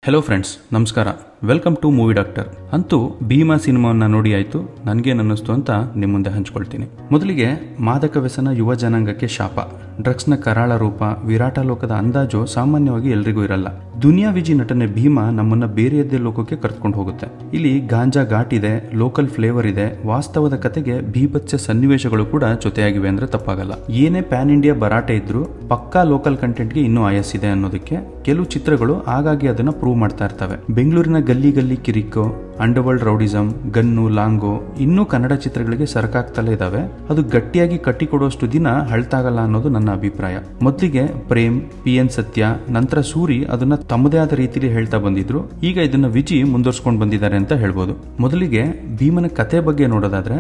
Hello friends, ನಮಸ್ಕಾರ. Welcome to movie doctor. ಅಂತೂ ಭೀಮಾ ಸಿನಿಮಾವನ್ನ ನೋಡಿ ಆಯ್ತು, ನನಗೇನನ್ನಿಸ್ತು ಅಂತ ನಿಮ್ಮ ಮುಂದೆ ಹಂಚ್ಕೊಳ್ತೀನಿ. ಮೊದಲಿಗೆ ಮಾದಕ ವ್ಯಸನ ಯುವ ಜನಾಂಗಕ್ಕೆ ಶಾಪ. ಡ್ರಗ್ಸ್ನ ಕರಾಳ ರೂಪ, ವಿರಾಟ ಲೋಕದ ಅಂದಾಜು ಸಾಮಾನ್ಯವಾಗಿ ಎಲ್ರಿಗೂ ಇರಲ್ಲ. ದುನಿಯಾ ವಿಜಿ ನಟನೆ ಭೀಮಾ ನಮ್ಮನ್ನ ಬೇರೆಯದ್ದೇ ಲೋಕಕ್ಕೆ ಕರ್ಕೊಂಡು ಹೋಗುತ್ತೆ. ಇಲ್ಲಿ ಗಾಂಜಾ ಘಾಟ್ ಇದೆ, ಲೋಕಲ್ ಫ್ಲೇವರ್ ಇದೆ, ವಾಸ್ತವದ ಕತೆಗೆ ಭೀಭತ್ಸ ಸನ್ನಿವೇಶಗಳು ಕೂಡ ಜೊತೆಯಾಗಿವೆ ಅಂದ್ರೆ ತಪ್ಪಾಗಲ್ಲ. ಏನೇ ಪ್ಯಾನ್ ಇಂಡಿಯಾ ಭರಾಟೆ ಇದ್ರೂ ಪಕ್ಕಾ ಲೋಕಲ್ ಕಂಟೆಂಟ್ಗೆ ಇನ್ನೂ ಆಯಸ್ಸಿದೆ ಅನ್ನೋದಕ್ಕೆ ಕೆಲವು ಚಿತ್ರಗಳು ಆಗಾಗ್ಗೆ ಅದನ್ನ ಪ್ರೂವ್ ಮಾಡ್ತಾ ಇರ್ತವೆ. ಬೆಂಗಳೂರಿನ ಗಲ್ಲಿ ಗಲ್ಲಿ ಕಿರಿಕೋ, ಅಂಡರ್ವರ್ಲ್ಡ್ ರೌಡಿಸಮ್, ಗನ್ನು, ಲಾಂಗೋ ಇನ್ನೂ ಕನ್ನಡ ಚಿತ್ರಗಳಿಗೆ ಸರಕಾಗ್ತಲೇ ಇದಾವೆ. ಅದು ಗಟ್ಟಿಯಾಗಿ ಕಟ್ಟಿಕೊಡುವಷ್ಟು ದಿನ ಹಳ್ತಾಗಲ್ಲ ಅನ್ನೋದು ನನ್ನ ಅಭಿಪ್ರಾಯ. ಮೊದಲಿಗೆ ಪ್ರೇಮ್, PN ಸತ್ಯ, ನಂತರ ಸೂರಿ ಅದನ್ನ ತಮ್ಮದೇ ಆದ ರೀತಿಯಲ್ಲಿ ಹೇಳ್ತಾ ಬಂದಿದ್ರು. ಈಗ ಇದನ್ನ ವಿಜಿ ಮುಂದುವರ್ಸ್ಕೊಂಡು ಬಂದಿದ್ದಾರೆ ಅಂತ ಹೇಳ್ಬೋದು. ಮೊದಲಿಗೆ ಭೀಮನ ಕತೆ ಬಗ್ಗೆ ನೋಡೋದಾದ್ರೆ,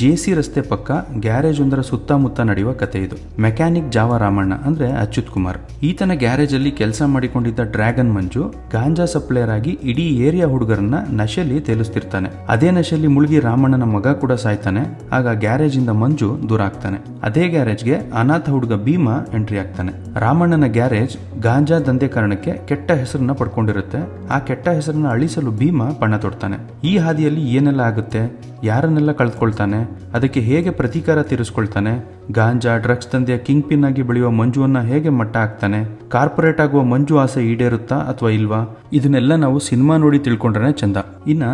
JC ರಸ್ತೆ ಪಕ್ಕ ಗ್ಯಾರೇಜ್ ಒಂದರ ಸುತ್ತಮುತ್ತ ನಡೆಯುವ ಕತೆ ಇದು. ಮೆಕ್ಯಾನಿಕ್ ಜಾವ ರಾಮಣ್ಣ ಅಂದ್ರೆ ಅಚ್ಯುತ್ ಕುಮಾರ್, ಈತನ ಗ್ಯಾರೇಜ್ ಅಲ್ಲಿ ಕೆಲಸ ಮಾಡಿಕೊಂಡಿದ್ದ ಡ್ರ್ಯಾಗನ್ ಮಂಜು ಗಾಂಜಾ ಸಪ್ಲೈಯರ್ ಆಗಿ ಇಡೀ ಏರಿಯಾ ಹುಡುಗರನ್ನ ನಶೆಯಲ್ಲಿ ತೇಲಿಸ್ತಿರ್ತಾನೆ. ಅದೇ ನಶೆಯಲ್ಲಿ ಮುಳುಗಿ ರಾಮಣ್ಣನ ಮಗ ಕೂಡ ಸಾಯ್ತಾನೆ. ಆಗ ಗ್ಯಾರೇಜ್ ಇಂದ ಮಂಜು ದೂರ ಆಗ್ತಾನೆ. ಅದೇ ಗ್ಯಾರೇಜ್ಗೆ ಅನಾಥ ಹುಡುಗ ಭೀಮಾ ಎಂಟ್ರಿ ಆಗ್ತಾನೆ. ರಾಮಣ್ಣನ ಗ್ಯಾರೇಜ್ ಗಾಂಜಾ ದಂಧೆ ಕಾರಣಕ್ಕೆ ಕೆಟ್ಟ ಹೆಸರನ್ನ ಪಡ್ಕೊಂಡಿರುತ್ತೆ. ಆ ಕೆಟ್ಟ ಹೆಸರನ್ನ ಅಳಿಸಲು ಭೀಮಾ ಪಣ ತೊಡ್ತಾನೆ. ಈ ಹಾದಿಯಲ್ಲಿ ಏನೆಲ್ಲ ಆಗುತ್ತೆ, ಯಾರನ್ನೆಲ್ಲ ಕಳೆದುಕೊಳ್ತಾನೆ, ಅದಕ್ಕೆ ಹೇಗೆ ಪ್ರತೀಕಾರ ತೀರಿಸ್ಕೊಳ್ತಾನೆ, ಗಾಂಜಾ ಡ್ರಗ್ಸ್ ದಂಧೆಯ ಕಿಂಗ್ ಪಿನ್ ಆಗಿ ಬೆಳೆಯುವ ಮಂಜುವನ್ನ ಹೇಗೆ ಮಟ್ಟ ಹಾಕ್ತಾನೆ, ಕಾರ್ಪೊರೇಟ್ ಆಗುವ ಮಂಜು ಆಸೆ ಈಡೇರುತ್ತಾ ಅಥವಾ ಇಲ್ವಾ, ಇದನ್ನೆಲ್ಲ ನಾವು ಸಿನಿಮಾ ನೋಡಿ ತಿಳ್ಕೊಂಡ್ರೆ ಚಂದ. ಇನ್ನ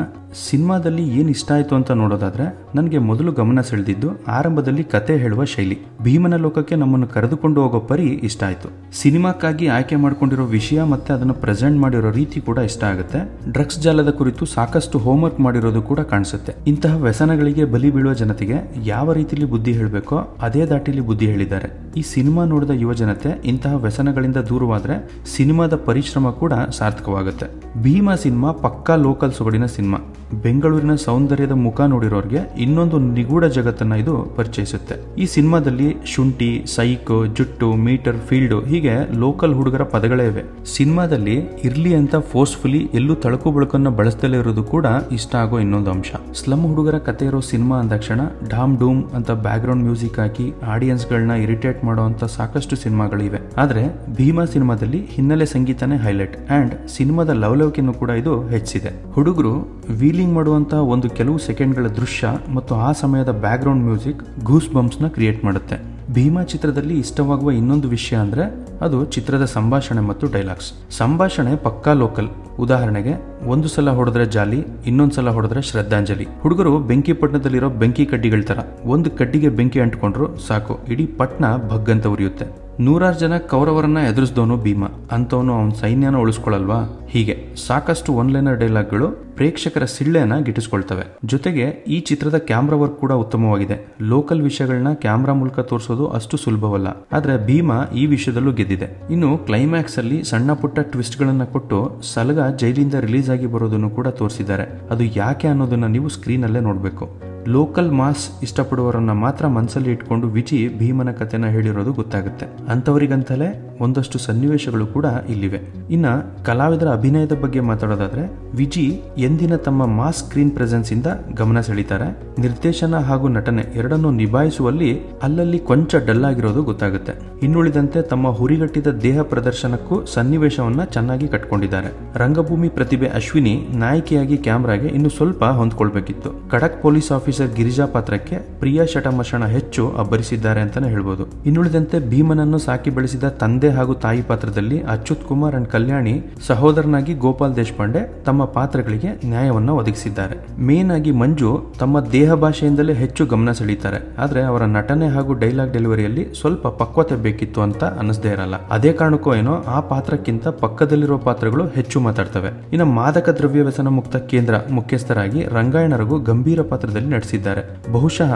ಸಿನಿಮಾದಲ್ಲಿ ಏನ್ ಇಷ್ಟ ಆಯ್ತು ಅಂತ ನೋಡೋದಾದ್ರೆ, ನನಗೆ ಮೊದಲು ಗಮನ ಸೆಳೆದಿದ್ದು ಆರಂಭದಲ್ಲಿ ಕತೆ ಹೇಳುವ ಶೈಲಿ. ಭೀಮನ ಲೋಕಕ್ಕೆ ನಮ್ಮನ್ನು ಕರೆದುಕೊಂಡು ಹೋಗೋ ಪರಿ ಇಷ್ಟ ಆಯ್ತು. ಸಿನಿಮಾಕ್ಕಾಗಿ ಆಯ್ಕೆ ಮಾಡ್ಕೊಂಡಿರೋ ವಿಷಯ ಮತ್ತೆ ಅದನ್ನು ಪ್ರೆಸೆಂಟ್ ಮಾಡಿರೋ ರೀತಿ ಕೂಡ ಇಷ್ಟ ಆಗುತ್ತೆ. ಡ್ರಗ್ಸ್ ಜಾಲದ ಕುರಿತು ಸಾಕಷ್ಟು ಹೋಮ್ವರ್ಕ್ ಮಾಡಿರೋದು ಕೂಡ ಕಾಣಿಸುತ್ತೆ. ಇಂತಹ ವ್ಯಸನಗಳಿಗೆ ಬಲಿ ಬೀಳುವ ಜನತೆಗೆ ಯಾವ ರೀತಿಯಲ್ಲಿ ಬುದ್ಧಿ ಹೇಳಬೇಕೋ ಅದೇ ದಾಟಿಲಿ ಬುದ್ಧಿ ಹೇಳಿದ್ದಾರೆ. ಈ ಸಿನಿಮಾ ನೋಡಿದ ಯುವ ಜನತೆ ಇಂತಹ ವ್ಯಸನಗಳಿಂದ ದೂರವಾದ್ರೆ ಸಿನಿಮಾದ ಪರಿಶ್ರಮ ಕೂಡ ಸಾರ್ಥಕವಾಗುತ್ತೆ. ಭೀಮಾ ಸಿನಿಮಾ ಪಕ್ಕಾ ಲೋಕಲ್ ಸೊಗಡಿನ ಸಿನಿಮಾ. ಬೆಂಗಳೂರಿನ ಸೌಂದರ್ಯದ ಮುಖ ನೋಡಿರೋರ್ಗೆ ಇನ್ನೊಂದು ನಿಗೂಢ ಜಗತ್ತನ್ನ ಇದು ಪರಿಚಯಿಸುತ್ತೆ. ಈ ಸಿನಿಮಾದಲ್ಲಿ ಶುಂಠಿ, ಸೈಕೋ, ಜುಟ್ಟು, ಮೀಟರ್, ಫೀಲ್ಡ್ ಹೀಗೆ ಲೋಕಲ್ ಹುಡುಗರ ಪದಗಳೇ ಇವೆ. ಸಿನಿಮಾದಲ್ಲಿ ಇರ್ಲಿ ಅಂತ ಫೋರ್ಸ್ಫುಲಿ ಎಲ್ಲೂ ತಳಕು ಬಳಕನ್ನ ಬಳಸದಲ್ಲೇ ಇರೋದು ಕೂಡ ಇಷ್ಟ ಆಗೋ ಇನ್ನೊಂದು ಅಂಶ. ಸ್ಲಮ್ ಹುಡುಗರ ಕತೆ ಇರೋ ಸಿನಿಮಾ ಅಂದಾಕ್ಷಣ ಢಾಮ್ ಡೂಮ್ ಅಂತ ಬ್ಯಾಕ್ ಗ್ರೌಂಡ್ ಮ್ಯೂಸಿಕ್ ಹಾಕಿ ಆಡಿಯನ್ಸ್ ಗಳನ್ನ ಇರಿಟೇಟ್ ಮಾಡುವಂತ ಸಾಕಷ್ಟು ಸಿನಿಮಾಗಳಿವೆ. ಆದ್ರೆ ಭೀಮಾ ಸಿನಿಮಾದಲ್ಲಿ ಹಿನ್ನೆಲೆ ಸಂಗೀತನೇ ಹೈಲೈಟ್ ಅಂಡ್ ಸಿನಿಮಾದ ಲವಲವಿಕೆಯನ್ನು ಕೂಡ ಇದು ಹೆಚ್ಚಿದೆ. ಹುಡುಗರು ವೀಲಿಂಗ್ ಮಾಡುವಂತಹ ಒಂದು ಕೆಲವು ಸೆಕೆಂಡ್ಗಳ ದೃಶ್ಯ ಮತ್ತು ಆ ಸಮಯದ back ground music goose bumps ನ ಕ್ರಿಯೇಟ್ ಮಾಡುತ್ತೆ. ಭೀಮಾ ಚಿತ್ರದಲ್ಲಿ ಇಷ್ಟವಾಗುವ ಇನ್ನೊಂದು ವಿಷಯ ಅಂದ್ರೆ ಅದು ಚಿತ್ರದ ಸಂಭಾಷಣೆ ಮತ್ತು ಡೈಲಾಗ್ಸ್. ಸಂಭಾಷಣೆ ಪಕ್ಕಾ ಲೋಕಲ್. ಉದಾಹರಣೆಗೆ, ಒಂದು ಸಲ ಹೊಡೆದ್ರೆ ಜಾಲಿ, ಇನ್ನೊಂದ್ಸಲ ಹೊಡೆದ್ರೆ ಶ್ರದ್ಧಾಂಜಲಿ. ಹುಡುಗರು ಬೆಂಕಿ ಪಟ್ಟಣದಲ್ಲಿರೋ ಬೆಂಕಿ ಕಡ್ಡಿಗಳ ತರ ಒಂದು ಕಡ್ಡಿಗೆ ಬೆಂಕಿ ಅಂಟ್ಕೊಂಡ್ರು ಸಾಕು, ಇಡೀ ಪಟ್ನ ಭಗ್ಗಂತ ಉರಿಯುತ್ತೆ. 100 ಜನ ಕೌರವರನ್ನ ಎದುರಿಸಿದವನು ಭೀಮಾ, ಅಂತವನು ಅವನ ಸೈನ್ಯನ ಉಳಿಸ್ಕೊಳ್ಳಲ್ವಾ? ಹೀಗೆ ಸಾಕಷ್ಟು ಒನ್ಲೈನರ್ ಡೈಲಾಗ್ಗಳು ಪ್ರೇಕ್ಷಕರ ಸಿಳ್ಳೆನ ಗಿಟ್ಟಿಸ್ಕೊಳ್ತವೆ. ಜೊತೆಗೆ ಈ ಚಿತ್ರದ ಕ್ಯಾಮ್ರಾ ವರ್ಕ್ ಕೂಡ ಉತ್ತಮವಾಗಿದೆ. ಲೋಕಲ್ ವಿಷಯಗಳನ್ನ ಕ್ಯಾಮ್ರಾ ಮೂಲಕ ತೋರಿಸೋದು ಅಷ್ಟು ಸುಲಭವಲ್ಲ, ಆದ್ರೆ ಭೀಮಾ ಈ ವಿಷಯದಲ್ಲೂ ಗೆದ್ದಿದೆ. ಇನ್ನು ಕ್ಲೈಮ್ಯಾಕ್ಸ್ ಅಲ್ಲಿ ಸಣ್ಣ ಪುಟ್ಟ ಟ್ವಿಸ್ಟ್ ಗಳನ್ನ ಕೊಟ್ಟು ಸಲಗ ಜೈಲಿಂದ ರಿಲೀಸ್ ಆಗಿ ಬರೋದನ್ನು ಕೂಡ ತೋರಿಸಿದ್ದಾರೆ. ಅದು ಯಾಕೆ ಅನ್ನೋದನ್ನ ನೀವು ಸ್ಕ್ರೀನ್ ಅಲ್ಲೇ ನೋಡ್ಬೇಕು. ಲೋಕಲ್ ಮಾಸ್ ಇಷ್ಟಪಡುವವರನ್ನ ಮಾತ್ರ ಮನಸ್ಸಲ್ಲಿ ಇಟ್ಕೊಂಡು ವಿಜಿ ಭೀಮನ ಕಥೆನ ಹೇಳಿರೋದು ಗೊತ್ತಾಗುತ್ತೆ. ಅಂತವರಿಗಂತಲೇ ಒಂದಷ್ಟು ಸನ್ನಿವೇಶಗಳು ಕೂಡ ಇಲ್ಲಿವೆ. ಇನ್ನ ಕಲಾವಿದರ ಅಭಿನಯದ ಬಗ್ಗೆ ಮಾತಾಡೋದಾದ್ರೆ, ವಿಜಿ ಎಂದಿನ ತಮ್ಮ ಮಾಸ್ ಸ್ಕ್ರೀನ್ ಪ್ರೆಸೆನ್ಸ್ ಇಂದ ಗಮನ ಸೆಳೀತಾರೆ. ನಿರ್ದೇಶನ ಹಾಗೂ ನಟನೆ ಎರಡನ್ನೂ ನಿಭಾಯಿಸುವಲ್ಲಿ ಅಲ್ಲಲ್ಲಿ ಕೊಂಚ ಡಲ್ ಆಗಿರೋದು ಗೊತ್ತಾಗುತ್ತೆ. ಇನ್ನುಳಿದಂತೆ ತಮ್ಮ ಹುರಿಗಟ್ಟಿದ ದೇಹ ಪ್ರದರ್ಶನಕ್ಕೂ ಸನ್ನಿವೇಶವನ್ನ ಚೆನ್ನಾಗಿ ಕಟ್ಕೊಂಡಿದ್ದಾರೆ. ರಂಗಭೂಮಿ ಪ್ರತಿಭೆ ಅಶ್ವಿನಿ ನಾಯಕಿಯಾಗಿ ಕ್ಯಾಮ್ರಾಗೆ ಇನ್ನು ಸ್ವಲ್ಪ ಹೊಂದ್ಕೊಳ್ಬೇಕಿತ್ತು. ಖಡಕ್ ಪೊಲೀಸ್ ಆಫೀಸರ್ ಗಿರಿಜಾ ಪಾತ್ರಕ್ಕೆ ಪ್ರಿಯಾ ಶಟಮರ್ಷಣ ಹೆಚ್ಚು ಅಬ್ಬರಿಸಿದ್ದಾರೆ ಅಂತಾನೆ ಹೇಳ್ಬೋದು. ಇನ್ನುಳಿದಂತೆ ಭೀಮನನ್ನು ಸಾಕಿ ಬೆಳೆಸಿದ ತಂದೆ ಹಾಗೂ ತಾಯಿ ಪಾತ್ರದಲ್ಲಿ ಅಚ್ಯುತ್ ಕುಮಾರ್ ಅಂಡ್ ಕಲ್ಯಾಣಿ, ಸಹೋದರನಾಗಿ ಗೋಪಾಲ್ ದೇಶಪಾಂಡೆ ತಮ್ಮ ಪಾತ್ರಗಳಿಗೆ ನ್ಯಾಯವನ್ನ ಒದಗಿಸಿದ್ದಾರೆ. ಮೇನ್ ಆಗಿ ಮಂಜು ತಮ್ಮ ದೇಹ ಭಾಷೆಯಿಂದಲೇ ಹೆಚ್ಚು ಗಮನ ಸೆಳೀತಾರೆ. ಆದ್ರೆ ಅವರ ನಟನೆ ಹಾಗೂ ಡೈಲಾಗ್ ಡೆಲಿವರಿಯಲ್ಲಿ ಸ್ವಲ್ಪ ಪಕ್ವತೆ ಬೇಕಿತ್ತು ಅಂತ ಅನ್ನಿಸದೇ ಇರಲ್ಲ. ಅದೇ ಕಾರಣಕ್ಕೋ ಏನೋ ಆ ಪಾತ್ರಕ್ಕಿಂತ ಪಕ್ಕದಲ್ಲಿರುವ ಪಾತ್ರಗಳು ಹೆಚ್ಚು ಮಾತಾಡ್ತವೆ. ಇನ್ನು ಮಾದಕ ದ್ರವ್ಯ ವ್ಯಸನ ಮುಕ್ತ ಕೇಂದ್ರ ಮುಖ್ಯಸ್ಥರಾಗಿ ರಂಗಾಯಣರಿಗೂ ಗಂಭೀರ ಪಾತ್ರದಲ್ಲಿ ನಟಿಸಿದ್ದಾರೆ. ಬಹುಶಃ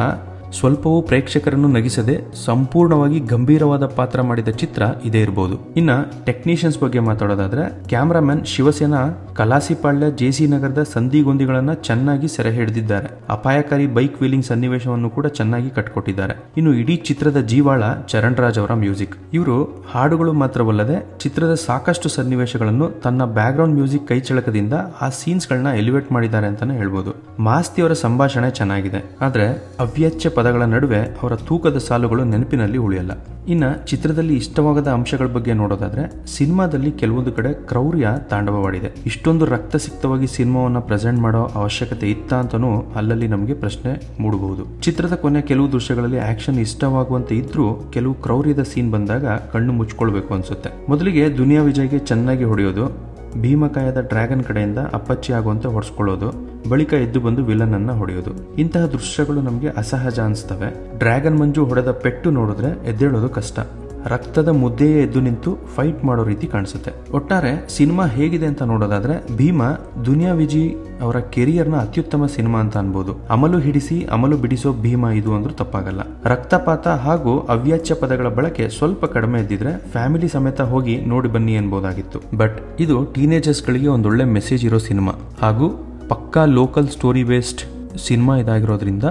ಸ್ವಲ್ಪವೂ ಪ್ರೇಕ್ಷಕರನ್ನು ನಗಿಸದೆ ಸಂಪೂರ್ಣವಾಗಿ ಗಂಭೀರವಾದ ಪಾತ್ರ ಮಾಡಿದ ಚಿತ್ರ ಇದೇ ಇರಬಹುದು. ಇನ್ನ ಟೆಕ್ನಿಷಿಯನ್ಸ್ ಬಗ್ಗೆ ಮಾತಾಡೋದಾದ್ರೆ, ಕ್ಯಾಮರಾಮನ್ ಶಿವಸೇನಾ ಕಲಾಸಿಪಾಳ್ಯ JC ನಗರದ ಸಂಧಿಗೊಂದಿಗಳನ್ನ ಚೆನ್ನಾಗಿ ಸೆರೆ ಹಿಡಿದಿದ್ದಾರೆ. ಅಪಾಯಕಾರಿ ಬೈಕ್ ವೀಲಿಂಗ್ ಸನ್ನಿವೇಶವನ್ನು ಕೂಡ ಚೆನ್ನಾಗಿ ಕಟ್ಕೊಟ್ಟಿದ್ದಾರೆ. ಇನ್ನು ಇಡೀ ಚಿತ್ರದ ಜೀವಾಳ ಚರಣ್ ರಾಜ್ ಅವರ ಮ್ಯೂಸಿಕ್. ಇವರು ಹಾಡುಗಳು ಮಾತ್ರವಲ್ಲದೆ ಚಿತ್ರದ ಸಾಕಷ್ಟು ಸನ್ನಿವೇಶಗಳನ್ನು ತನ್ನ ಬ್ಯಾಕ್ ಗ್ರೌಂಡ್ ಮ್ಯೂಸಿಕ್ ಕೈಚಳಕದಿಂದ ಆ ಸೀನ್ಸ್ ಗಳನ್ನ ಎಲಿವೇಟ್ ಮಾಡಿದ್ದಾರೆ ಅಂತಾನೆ ಹೇಳ್ಬೋದು. ಮಾಸ್ತಿ ಅವರ ಸಂಭಾಷಣೆ ಚೆನ್ನಾಗಿದೆ, ಆದ್ರೆ ಅವ್ಯಾಚ್ಯ ಪದಗಳ ನಡುವೆ ಅವರ ತೂಕದ ಸಾಲುಗಳು ನೆನಪಿನಲ್ಲಿ ಉಳಿಯಲ್ಲ. ಇನ್ನು ಚಿತ್ರದಲ್ಲಿ ಇಷ್ಟವಾಗದ ಅಂಶಗಳ ಬಗ್ಗೆ ನೋಡೋದಾದ್ರೆ, ಸಿನಿಮಾದಲ್ಲಿ ಕೆಲವೊಂದು ಕಡೆ ಕ್ರೌರ್ಯ ತಾಂಡವವಾಡಿದೆ. ಇಷ್ಟೊಂದು ರಕ್ತಸಿಕ್ತವಾಗಿ ಸಿನಿಮಾವನ್ನ ಪ್ರೆಸೆಂಟ್ ಮಾಡೋ ಅವಶ್ಯಕತೆ ಇತ್ತಾ ಅಂತನೂ ಅಲ್ಲಲ್ಲಿ ನಮಗೆ ಪ್ರಶ್ನೆ ಮೂಡಬಹುದು. ಚಿತ್ರದ ಕೊನೆ ಕೆಲವು ದೃಶ್ಯಗಳಲ್ಲಿ ಆಕ್ಷನ್ ಇಷ್ಟವಾಗುವಂತೆ ಇದ್ರೂ ಕೆಲವು ಕ್ರೌರ್ಯದ ಸೀನ್ ಬಂದಾಗ ಕಣ್ಣು ಮುಚ್ಕೊಳ್ಬೇಕು ಅನ್ಸುತ್ತೆ. ಮೊದಲಿಗೆ ದುನಿಯಾ ವಿಜಯ್ಗೆ ಚೆನ್ನಾಗಿ ಹೊಡೆಯೋದು, ಭೀಮಕಾಯದ ಡ್ರ್ಯಾಗನ್ ಕಡೆಯಿಂದ ಅಪ್ಪಚ್ಚಿ ಆಗುವಂತೆ ಹೊಡೆಸ್ಕೊಳ್ಳೋದು, ಬಳಿಕ ಎದ್ದು ಬಂದು ವಿಲನ್ ಅನ್ನ ಹೊಡೆಯೋದು. ಇಂತಹ ದೃಶ್ಯಗಳು ನಮಗೆ ಅಸಹಜ ಅನಿಸ್ತವೆ. ಡ್ರ್ಯಾಗನ್ ಮಂಜು ಹೊಡೆದ ಪೆಟ್ಟು ನೋಡಿದ್ರೆ ಎದ್ದೇಳೋದು ಕಷ್ಟ. ರಕ್ತದ ಮುದ್ದೆಯೇ ಎದ್ದು ನಿಂತು ಫೈಟ್ ಮಾಡೋ ರೀತಿ ಕಾಣಿಸುತ್ತೆ. ಒಟ್ಟಾರೆ ಸಿನಿಮಾ ಹೇಗಿದೆ ಅಂತ ನೋಡೋದಾದ್ರೆ, ಭೀಮ ದುನಿಯಾ ವಿಜಯ್ ಅವರ ಕೆರಿಯರ್ನ ಅತ್ಯುತ್ತಮ ಸಿನಿಮಾ ಅಂತ ಅನ್ಬೋದು. ಅಮಲು ಹಿಡಿಸಿ ಅಮಲು ಬಿಡಿಸೋ ಭೀಮ ಇದು ಅಂದ್ರೂ ತಪ್ಪಾಗಲ್ಲ. ರಕ್ತಪಾತ ಹಾಗೂ ಅವ್ಯಾಚ್ಯ ಪದಗಳ ಬಳಕೆ ಸ್ವಲ್ಪ ಕಡಿಮೆ ಇದ್ದಿದ್ರೆ ಫ್ಯಾಮಿಲಿ ಸಮೇತ ಹೋಗಿ ನೋಡಿ ಬನ್ನಿ ಅನ್ಬೋದಾಗಿತ್ತು. ಬಟ್ ಇದು ಟೀನೇಜರ್ಸ್ ಗಳಿಗೆ ಒಂದೊಳ್ಳೆ ಮೆಸೇಜ್ ಇರೋ ಸಿನಿಮಾ ಹಾಗೂ ಪಕ್ಕಾ ಲೋಕಲ್ ಸ್ಟೋರಿ ಬೇಸ್ಡ್ ಸಿನಿಮಾ ಇದಾಗಿರೋದ್ರಿಂದ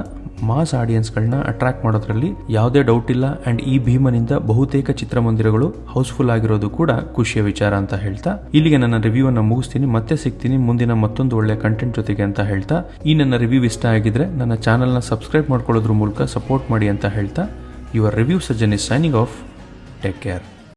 ಮಾಸ್ ಆಡಿಯನ್ಸ್ಗಳನ್ನ ಅಟ್ರಾಕ್ಟ್ ಮಾಡೋದ್ರಲ್ಲಿ ಯಾವುದೇ ಡೌಟ್ ಇಲ್ಲ. ಅಂಡ್ ಈ ಭೀಮನಿಂದ ಬಹುತೇಕ ಚಿತ್ರಮಂದಿರಗಳು ಹೌಸ್ಫುಲ್ ಆಗಿರೋದು ಕೂಡ ಖುಷಿಯ ವಿಚಾರ ಅಂತ ಹೇಳ್ತಾ ಇಲ್ಲಿಗೆ ನನ್ನ ರಿವ್ಯೂ ಅನ್ನ ಮುಗಿಸ್ತೀನಿ. ಮತ್ತೆ ಸಿಗ್ತೀನಿ ಮುಂದಿನ ಮತ್ತೊಂದು ಒಳ್ಳೆ ಕಂಟೆಂಟ್ ಜೊತೆಗೆ ಅಂತ ಹೇಳ್ತಾ, ಈ ನನ್ನ ರಿವ್ಯೂ ಇಷ್ಟ ಆಗಿದ್ರೆ ನನ್ನ ಚಾನಲ್ನ ಸಬ್ಸ್ಕ್ರೈಬ್ ಮಾಡ್ಕೊಳ್ಳೋದ್ರ ಮೂಲಕ ಸಪೋರ್ಟ್ ಮಾಡಿ ಅಂತ ಹೇಳ್ತಾ, your review surgeon is signing off. Take care.